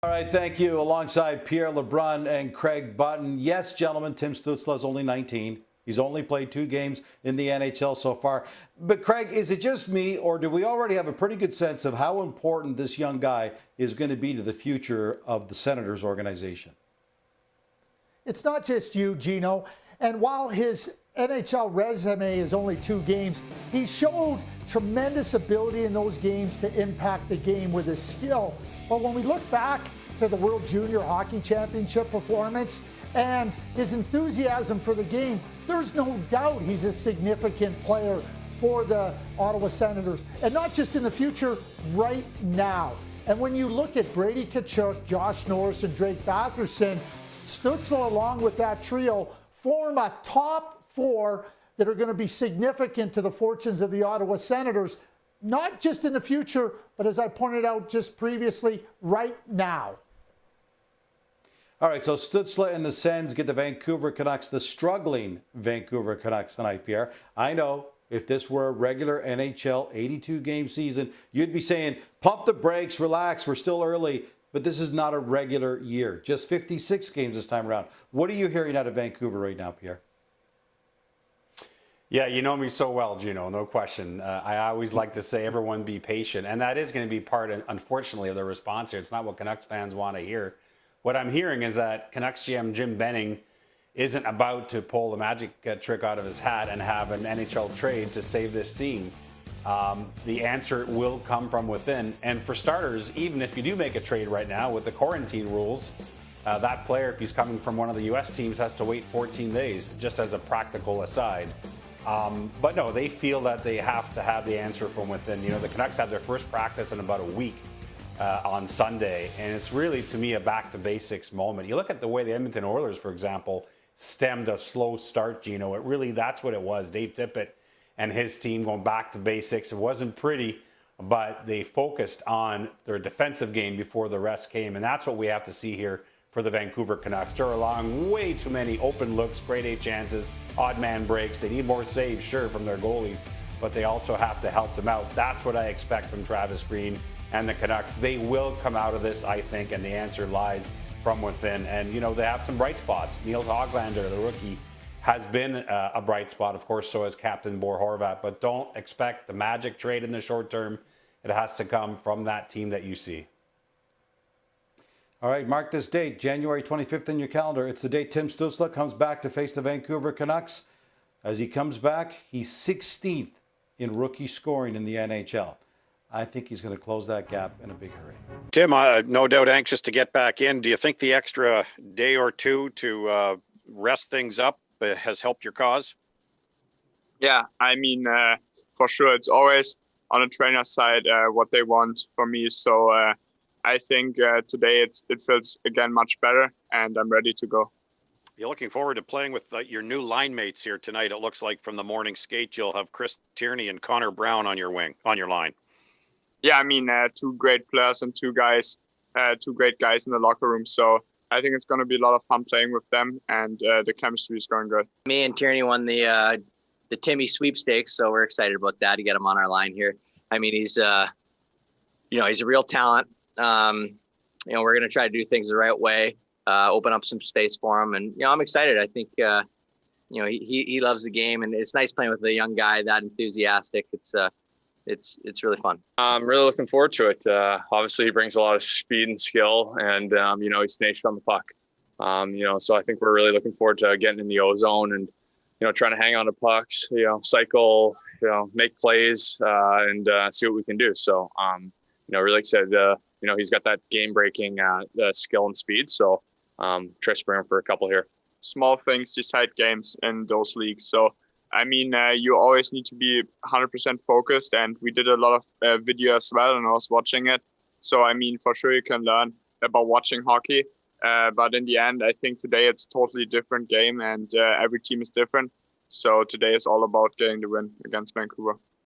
All right, thank you. Alongside Pierre, LeBrun, and Craig Button. Yes, gentlemen, Tim Stützle is only 19. He's only played 2 games in the NHL so far. But Craig, is it just me, or do we already have a pretty good sense of how important this young guy is going to be to the future of the Senators organization? It's not just you, Gino. And while his NHL resume is only 2 games, he showed tremendous ability in those games to impact the game with his skill. But when we look back to the World Junior Hockey Championship performance and his enthusiasm for the game, there's no doubt he's a significant player for the Ottawa Senators. And not just in the future, right now. And when you look at Brady Tkachuk, Josh Norris, and Drake Batherson, Stützle, along with that trio, form a top 4 that are going to be significant to the fortunes of the Ottawa Senators, not just in the future, but as I pointed out just previously, right now. All right, so Stützle and the Sens get the Vancouver Canucks, the struggling Vancouver Canucks tonight, Pierre. I know if this were a regular NHL 82-game season, you'd be saying, pump the brakes, relax, we're still early. But this is not a regular year, just 56 games this time around. What are you hearing out of Vancouver right now, Pierre? Yeah, you know me so well, Gino, no question. I always like to say everyone be patient, and that is going to be part, unfortunately, of the response here. It's not what Canucks fans want to hear. What I'm hearing is that Canucks GM Jim Benning isn't about to pull the magic trick out of his hat and have an NHL trade to save this team. The answer will come from within. And for starters, even if you do make a trade right now with the quarantine rules, that player, if he's coming from one of the U.S. teams, has to wait 14 days, just as a practical aside. But no, they feel that they have to have the answer from within. You know, the Canucks have their first practice in about a week on Sunday, and it's really, to me, a back-to-basics moment. You look at the way the Edmonton Oilers, for example, stemmed a slow start, Gino. It really, that's what it was. Dave Tippett and his team going back to basics. It wasn't pretty, but they focused on their defensive game before the rest came, and that's what we have to see here for the Vancouver Canucks. They're allowing way too many open looks, grade A chances, odd man breaks. They need more saves, sure, from their goalies, but they also have to help them out. That's what I expect from Travis Green and the Canucks. They will come out of this, I think, and the answer lies from within. And, you know, they have some bright spots. Niels Höglander, the rookie, has been a bright spot. Of course, so has Captain Bo Horvat. But don't expect the magic trade in the short term. It has to come from that team that you see. All right, mark this date, January 25th in your calendar. It's the date Tim Stützle comes back to face the Vancouver Canucks. As he comes back, he's 16th in rookie scoring in the NHL. I think he's going to close that gap in a big hurry. Tim, no doubt anxious to get back in. Do you think the extra day or two to rest things up has helped your cause? Yeah, I mean, for sure, it's always on the trainer's side what they want for me. So I think today it feels, again, much better, and I'm ready to go. You're looking forward to playing with your new line mates here tonight. It looks like from the morning skate, you'll have Chris Tierney and Connor Brown on your line. Yeah, I mean, 2 great players and 2 great guys in the locker room. So I think it's going to be a lot of fun playing with them, and the chemistry is going good. Me and Tierney won the Timmy sweepstakes, so we're excited about that to get him on our line here. I mean, he's he's a real talent. We're going to try to do things the right way, open up some space for him, and I'm excited. I think he loves the game, and it's nice playing with a young guy that enthusiastic. It's really fun. I'm really looking forward to it. Obviously, he brings a lot of speed and skill, and he's tenacious on the puck. So I think we're really looking forward to getting in the O zone and trying to hang on to pucks, cycle, make plays, and see what we can do. So really excited. He's got that game-breaking skill and speed. So try to bring him for a couple here. Small things decide games in those leagues. So. I mean, you always need to be 100% focused, and we did a lot of video as well, and I was watching it. So, I mean, for sure you can learn about watching hockey, but in the end, I think today it's a totally different game, and every team is different. So today is all about getting the win against Vancouver.